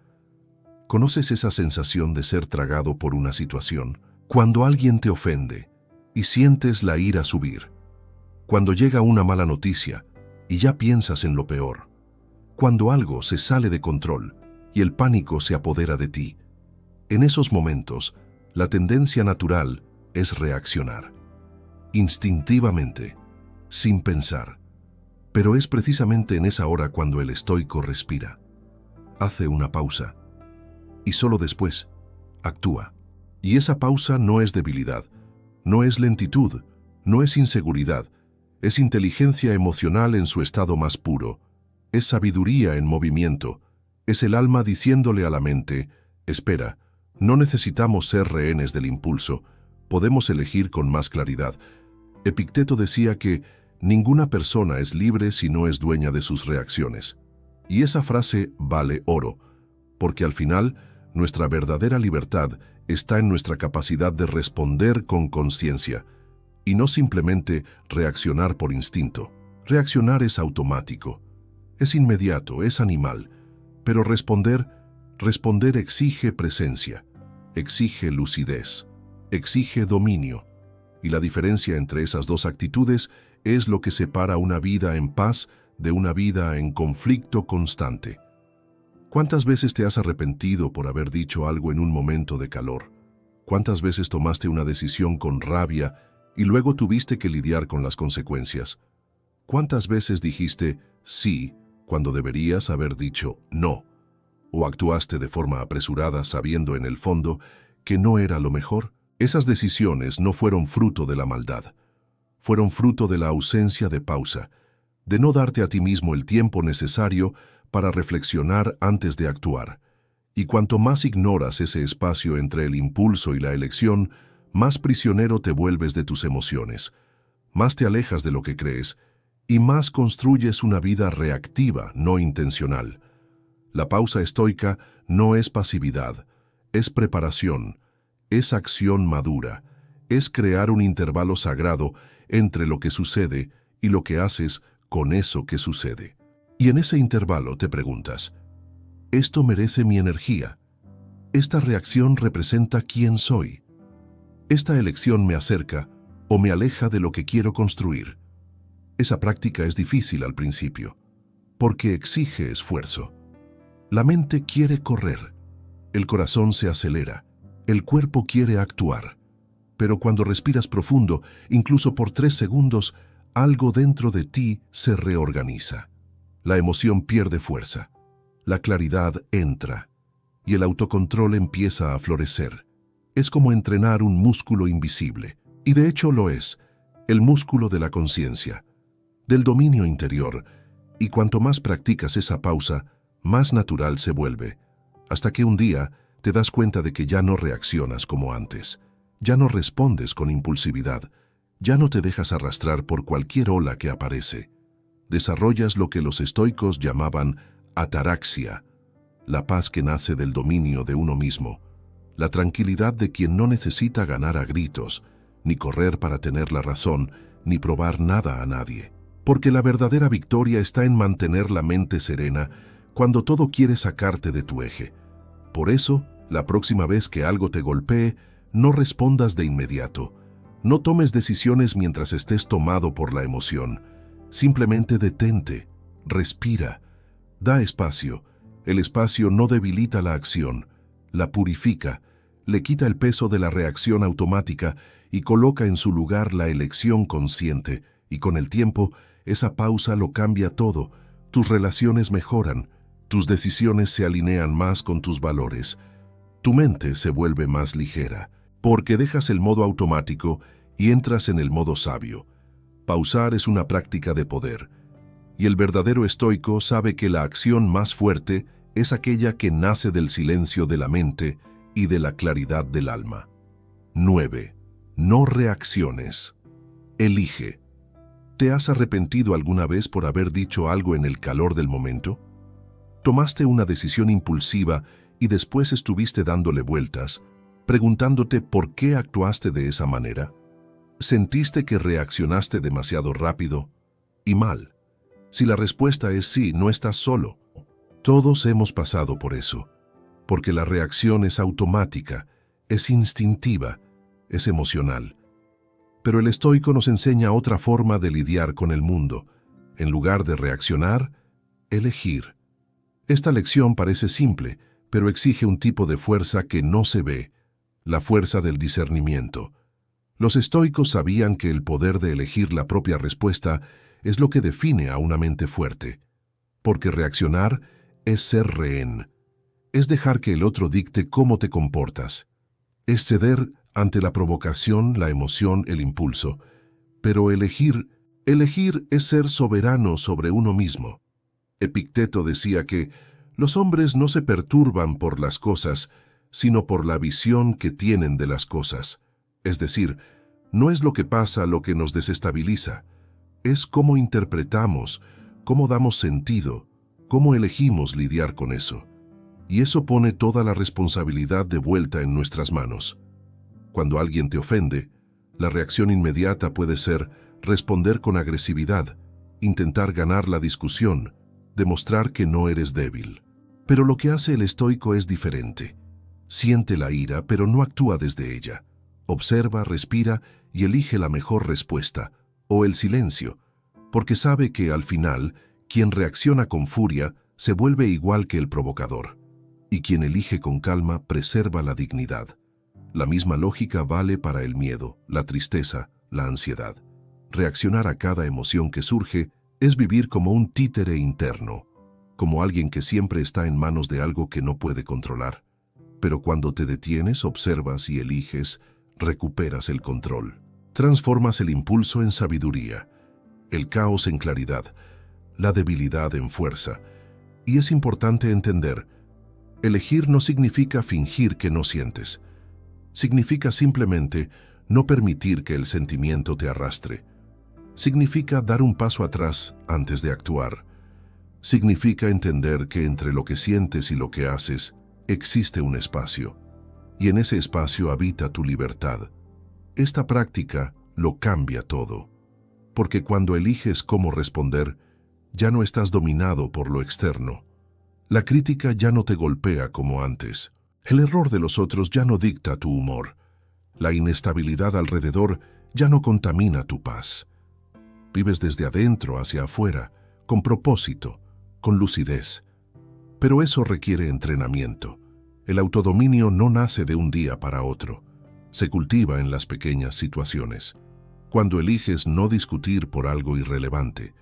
¿Conoces esa sensación de ser tragado por una situación? Cuando alguien te ofende y sientes la ira subir. Cuando llega una mala noticia y ya piensas en lo peor. Cuando algo se sale de control y el pánico se apodera de ti. En esos momentos, la tendencia natural es reaccionar. Instintivamente, sin pensar. Pero es precisamente en esa hora cuando el estoico respira. Hace una pausa. Y solo después, actúa. Y esa pausa no es debilidad, no es lentitud, no es inseguridad, es inteligencia emocional en su estado más puro. Es sabiduría en movimiento, es el alma diciéndole a la mente, espera, no necesitamos ser rehenes del impulso, podemos elegir con más claridad. Epicteto decía que ninguna persona es libre si no es dueña de sus reacciones. Y esa frase vale oro, porque al final nuestra verdadera libertad está en nuestra capacidad de responder con conciencia, y no simplemente reaccionar por instinto. Reaccionar es automático. Es inmediato, es animal, pero responder exige presencia, exige lucidez, exige dominio. Y la diferencia entre esas dos actitudes es lo que separa una vida en paz de una vida en conflicto constante. ¿Cuántas veces te has arrepentido por haber dicho algo en un momento de calor? ¿Cuántas veces tomaste una decisión con rabia y luego tuviste que lidiar con las consecuencias? ¿Cuántas veces dijiste sí cuando deberías haber dicho no? ¿O actuaste de forma apresurada sabiendo en el fondo que no era lo mejor? Esas decisiones no fueron fruto de la maldad. Fueron fruto de la ausencia de pausa, de no darte a ti mismo el tiempo necesario para reflexionar antes de actuar. Y cuanto más ignoras ese espacio entre el impulso y la elección, más prisionero te vuelves de tus emociones, más te alejas de lo que crees y más construyes una vida reactiva, no intencional. La pausa estoica no es pasividad, es preparación, es acción madura, es crear un intervalo sagrado entre lo que sucede y lo que haces con eso que sucede. Y en ese intervalo te preguntas, ¿esto merece mi energía? ¿Esta reacción representa quién soy? ¿Esta elección me acerca o me aleja de lo que quiero construir? Esa práctica es difícil al principio, porque exige esfuerzo. La mente quiere correr, el corazón se acelera, el cuerpo quiere actuar. Pero cuando respiras profundo, incluso por 3 segundos, algo dentro de ti se reorganiza. La emoción pierde fuerza, la claridad entra y el autocontrol empieza a florecer. Es como entrenar un músculo invisible, y de hecho lo es, el músculo de la conciencia, del dominio interior, y cuanto más practicas esa pausa, más natural se vuelve, hasta que un día te das cuenta de que ya no reaccionas como antes, ya no respondes con impulsividad, ya no te dejas arrastrar por cualquier ola que aparece. Desarrollas lo que los estoicos llamaban ataraxia, la paz que nace del dominio de uno mismo, la tranquilidad de quien no necesita ganar a gritos, ni correr para tener la razón, ni probar nada a nadie. Porque la verdadera victoria está en mantener la mente serena cuando todo quiere sacarte de tu eje. Por eso, la próxima vez que algo te golpee, no respondas de inmediato. No tomes decisiones mientras estés tomado por la emoción. Simplemente detente, respira, da espacio. El espacio no debilita la acción, la purifica, le quita el peso de la reacción automática y coloca en su lugar la elección consciente, y con el tiempo, esa pausa lo cambia todo. Tus relaciones mejoran, tus decisiones se alinean más con tus valores, tu mente se vuelve más ligera, porque dejas el modo automático y entras en el modo sabio. Pausar es una práctica de poder, y el verdadero estoico sabe que la acción más fuerte es aquella que nace del silencio de la mente y de la claridad del alma. 9. No reacciones. Elige. ¿Te has arrepentido alguna vez por haber dicho algo en el calor del momento? ¿Tomaste una decisión impulsiva y después estuviste dándole vueltas, preguntándote por qué actuaste de esa manera? ¿Sentiste que reaccionaste demasiado rápido y mal? Si la respuesta es sí, no estás solo. Todos hemos pasado por eso, porque la reacción es automática, es instintiva, es emocional. Pero el estoico nos enseña otra forma de lidiar con el mundo. En lugar de reaccionar, elegir. Esta lección parece simple, pero exige un tipo de fuerza que no se ve, la fuerza del discernimiento. Los estoicos sabían que el poder de elegir la propia respuesta es lo que define a una mente fuerte, porque reaccionar es ser rehén, es dejar que el otro dicte cómo te comportas, es ceder ante la provocación, la emoción, el impulso, pero elegir es ser soberano sobre uno mismo. Epicteto decía que los hombres no se perturban por las cosas, sino por la visión que tienen de las cosas. Es decir, no es lo que pasa lo que nos desestabiliza, es cómo interpretamos, cómo damos sentido, cómo elegimos lidiar con eso. Y eso pone toda la responsabilidad de vuelta en nuestras manos. Cuando alguien te ofende, la reacción inmediata puede ser responder con agresividad, intentar ganar la discusión, demostrar que no eres débil. Pero lo que hace el estoico es diferente. Siente la ira, pero no actúa desde ella. Observa, respira y elige la mejor respuesta, o el silencio, porque sabe que, al final, quien reacciona con furia se vuelve igual que el provocador, y quien elige con calma preserva la dignidad. La misma lógica vale para el miedo, la tristeza, la ansiedad. Reaccionar a cada emoción que surge es vivir como un títere interno, como alguien que siempre está en manos de algo que no puede controlar. Pero cuando te detienes, observas y eliges, recuperas el control. Transformas el impulso en sabiduría, el caos en claridad, la debilidad en fuerza. Y es importante entender, elegir no significa fingir que no sientes. Significa simplemente no permitir que el sentimiento te arrastre. Significa dar un paso atrás antes de actuar. Significa entender que entre lo que sientes y lo que haces existe un espacio, y en ese espacio habita tu libertad. Esta práctica lo cambia todo, porque cuando eliges cómo responder, ya no estás dominado por lo externo. La crítica ya no te golpea como antes. El error de los otros ya no dicta tu humor. La inestabilidad alrededor ya no contamina tu paz. Vives desde adentro hacia afuera, con propósito, con lucidez. Pero eso requiere entrenamiento. El autodominio no nace de un día para otro. Se cultiva en las pequeñas situaciones. Cuando eliges no discutir por algo irrelevante.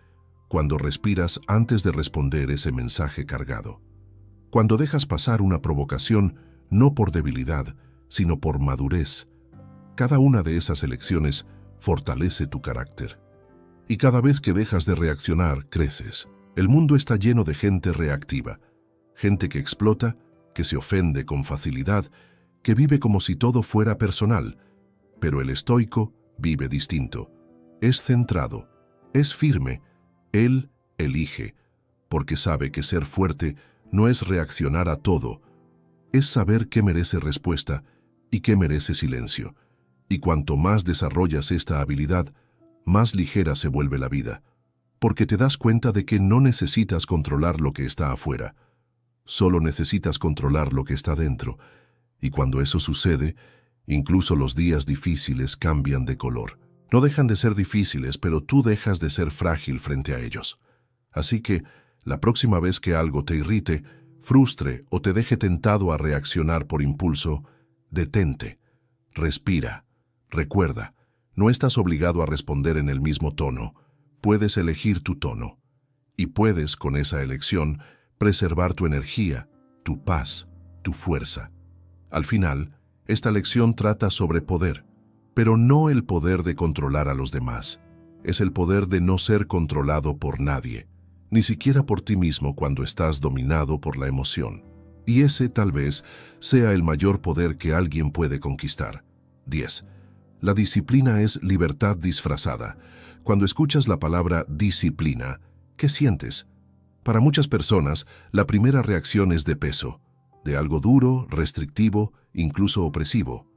Cuando respiras antes de responder ese mensaje cargado. Cuando dejas pasar una provocación no por debilidad, sino por madurez. Cada una de esas elecciones fortalece tu carácter. Y cada vez que dejas de reaccionar, creces. El mundo está lleno de gente reactiva, gente que explota, que se ofende con facilidad, que vive como si todo fuera personal. Pero el estoico vive distinto. Es centrado, es firme. Él elige, porque sabe que ser fuerte no es reaccionar a todo, es saber qué merece respuesta y qué merece silencio. Y cuanto más desarrollas esta habilidad, más ligera se vuelve la vida, porque te das cuenta de que no necesitas controlar lo que está afuera, solo necesitas controlar lo que está dentro, y cuando eso sucede, incluso los días difíciles cambian de color. No dejan de ser difíciles, pero tú dejas de ser frágil frente a ellos. Así que, la próxima vez que algo te irrite, frustre o te deje tentado a reaccionar por impulso, detente, respira, recuerda, no estás obligado a responder en el mismo tono, puedes elegir tu tono, y puedes, con esa elección, preservar tu energía, tu paz, tu fuerza. Al final, esta lección trata sobre poder, pero no el poder de controlar a los demás, es el poder de no ser controlado por nadie, ni siquiera por ti mismo cuando estás dominado por la emoción. Y ese, tal vez, sea el mayor poder que alguien puede conquistar. 10. La disciplina es libertad disfrazada. Cuando escuchas la palabra disciplina, ¿qué sientes? Para muchas personas, la primera reacción es de peso, de algo duro, restrictivo, incluso opresivo.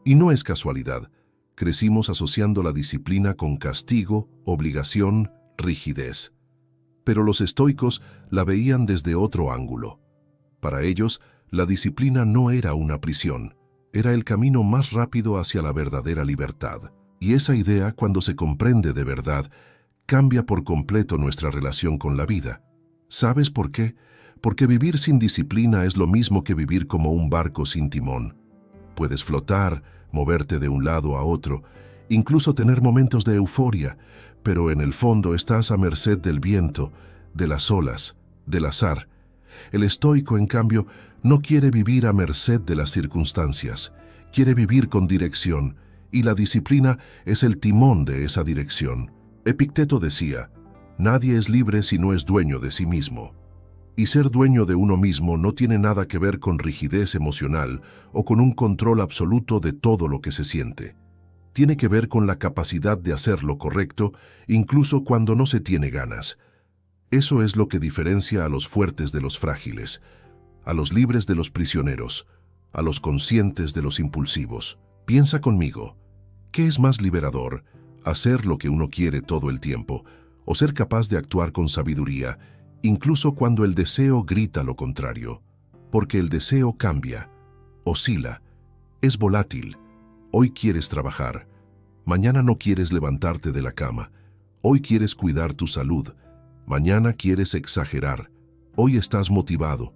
Y no es casualidad. Crecimos asociando la disciplina con castigo, obligación, rigidez. Pero los estoicos la veían desde otro ángulo. Para ellos, la disciplina no era una prisión, era el camino más rápido hacia la verdadera libertad. Y esa idea, cuando se comprende de verdad, cambia por completo nuestra relación con la vida. ¿Sabes por qué? Porque vivir sin disciplina es lo mismo que vivir como un barco sin timón. Puedes flotar, moverte de un lado a otro, incluso tener momentos de euforia, pero en el fondo estás a merced del viento, de las olas, del azar. El estoico, en cambio, no quiere vivir a merced de las circunstancias, quiere vivir con dirección, y la disciplina es el timón de esa dirección. Epicteto decía, nadie es libre si no es dueño de sí mismo. Y ser dueño de uno mismo no tiene nada que ver con rigidez emocional o con un control absoluto de todo lo que se siente. Tiene que ver con la capacidad de hacer lo correcto, incluso cuando no se tiene ganas. Eso es lo que diferencia a los fuertes de los frágiles, a los libres de los prisioneros, a los conscientes de los impulsivos. Piensa conmigo, ¿qué es más liberador? ¿Hacer lo que uno quiere todo el tiempo, o ser capaz de actuar con sabiduría, incluso cuando el deseo grita lo contrario, porque el deseo cambia, oscila, es volátil. Hoy quieres trabajar, mañana no quieres levantarte de la cama, hoy quieres cuidar tu salud, mañana quieres exagerar, hoy estás motivado,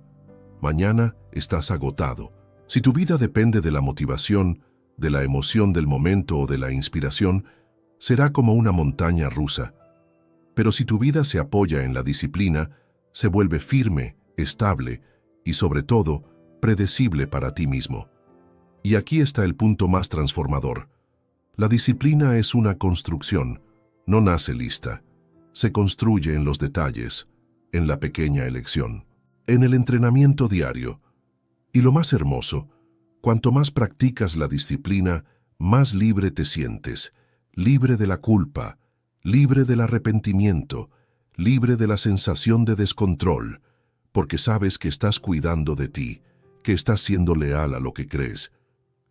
mañana estás agotado. Si tu vida depende de la motivación, de la emoción del momento o de la inspiración, será como una montaña rusa. Pero si tu vida se apoya en la disciplina, se vuelve firme, estable y, sobre todo, predecible para ti mismo. Y aquí está el punto más transformador. La disciplina es una construcción, no nace lista. Se construye en los detalles, en la pequeña elección, en el entrenamiento diario. Y lo más hermoso, cuanto más practicas la disciplina, más libre te sientes, libre de la culpa, libre del arrepentimiento, libre de la sensación de descontrol, porque sabes que estás cuidando de ti, que estás siendo leal a lo que crees,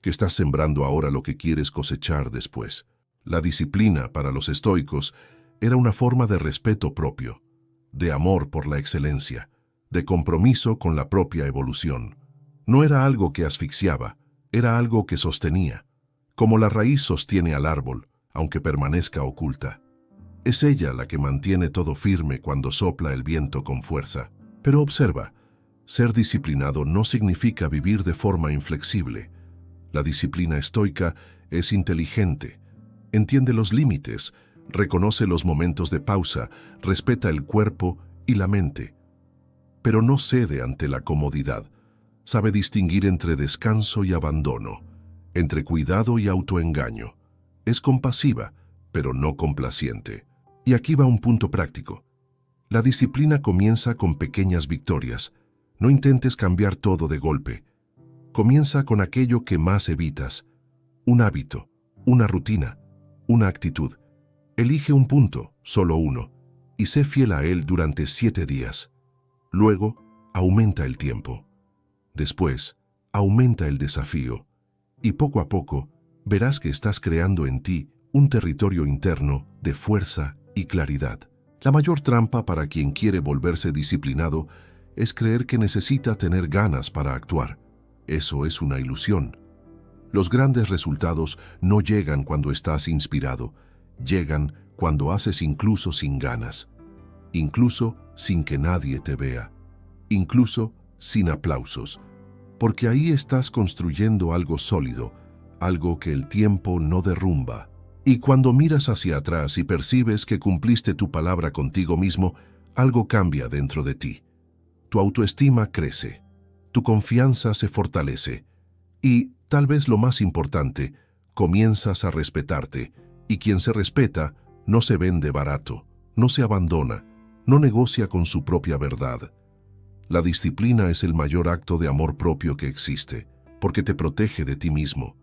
que estás sembrando ahora lo que quieres cosechar después. La disciplina, para los estoicos, era una forma de respeto propio, de amor por la excelencia, de compromiso con la propia evolución. No era algo que asfixiaba, era algo que sostenía, como la raíz sostiene al árbol, aunque permanezca oculta. Es ella la que mantiene todo firme cuando sopla el viento con fuerza. Pero observa, ser disciplinado no significa vivir de forma inflexible. La disciplina estoica es inteligente, entiende los límites, reconoce los momentos de pausa, respeta el cuerpo y la mente. Pero no cede ante la comodidad. Sabe distinguir entre descanso y abandono, entre cuidado y autoengaño. Es compasiva, pero no complaciente. Y aquí va un punto práctico. La disciplina comienza con pequeñas victorias. No intentes cambiar todo de golpe. Comienza con aquello que más evitas. Un hábito, una rutina, una actitud. Elige un punto, solo uno, y sé fiel a él durante 7 días. Luego, aumenta el tiempo. Después, aumenta el desafío. Y poco a poco, verás que estás creando en ti un territorio interno de fuerza y claridad. La mayor trampa para quien quiere volverse disciplinado es creer que necesita tener ganas para actuar. Eso es una ilusión. Los grandes resultados no llegan cuando estás inspirado, llegan cuando haces incluso sin ganas, incluso sin que nadie te vea, incluso sin aplausos, porque ahí estás construyendo algo sólido, algo que el tiempo no derrumba. Y cuando miras hacia atrás y percibes que cumpliste tu palabra contigo mismo, algo cambia dentro de ti. Tu autoestima crece, tu confianza se fortalece y, tal vez lo más importante, comienzas a respetarte, y quien se respeta no se vende barato, no se abandona, no negocia con su propia verdad. La disciplina es el mayor acto de amor propio que existe, porque te protege de ti mismo,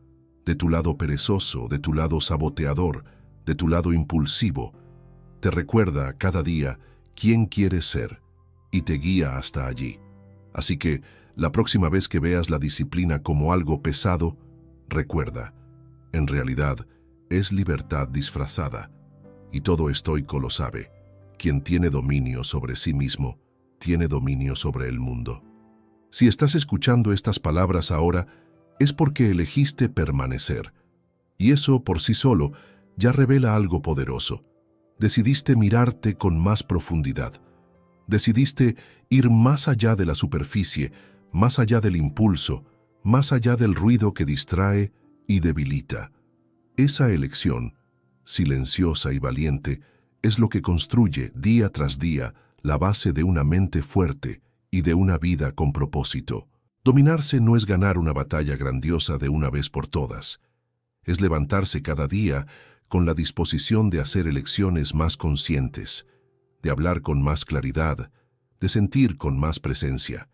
de tu lado perezoso, de tu lado saboteador, de tu lado impulsivo. Te recuerda cada día quién quieres ser y te guía hasta allí. Así que, la próxima vez que veas la disciplina como algo pesado, recuerda, en realidad es libertad disfrazada, y todo estoico lo sabe. Quien tiene dominio sobre sí mismo, tiene dominio sobre el mundo. Si estás escuchando estas palabras ahora, es porque elegiste permanecer. Y eso por sí solo ya revela algo poderoso. Decidiste mirarte con más profundidad. Decidiste ir más allá de la superficie, más allá del impulso, más allá del ruido que distrae y debilita. Esa elección, silenciosa y valiente, es lo que construye día tras día la base de una mente fuerte y de una vida con propósito. Dominarse no es ganar una batalla grandiosa de una vez por todas. Es levantarse cada día con la disposición de hacer elecciones más conscientes, de hablar con más claridad, de sentir con más presencia.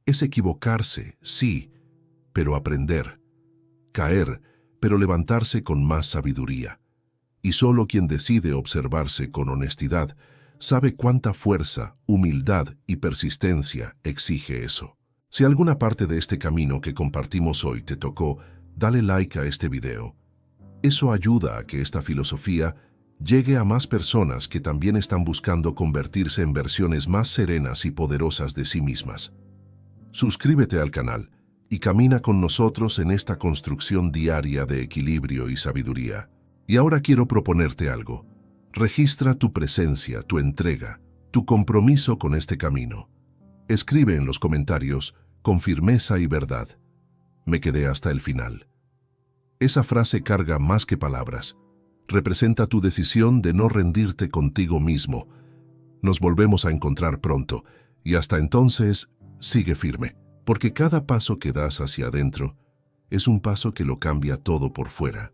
Es equivocarse, sí, pero aprender. Caer, pero levantarse con más sabiduría. Y solo quien decide observarse con honestidad sabe cuánta fuerza, humildad y persistencia exige eso. Si alguna parte de este camino que compartimos hoy te tocó, dale like a este video. Eso ayuda a que esta filosofía llegue a más personas que también están buscando convertirse en versiones más serenas y poderosas de sí mismas. Suscríbete al canal y camina con nosotros en esta construcción diaria de equilibrio y sabiduría. Y ahora quiero proponerte algo. Registra tu presencia, tu entrega, tu compromiso con este camino. Escribe en los comentarios con firmeza y verdad: me quedé hasta el final. Esa frase carga más que palabras. Representa tu decisión de no rendirte contigo mismo. Nos volvemos a encontrar pronto, y hasta entonces, sigue firme, porque cada paso que das hacia adentro es un paso que lo cambia todo por fuera.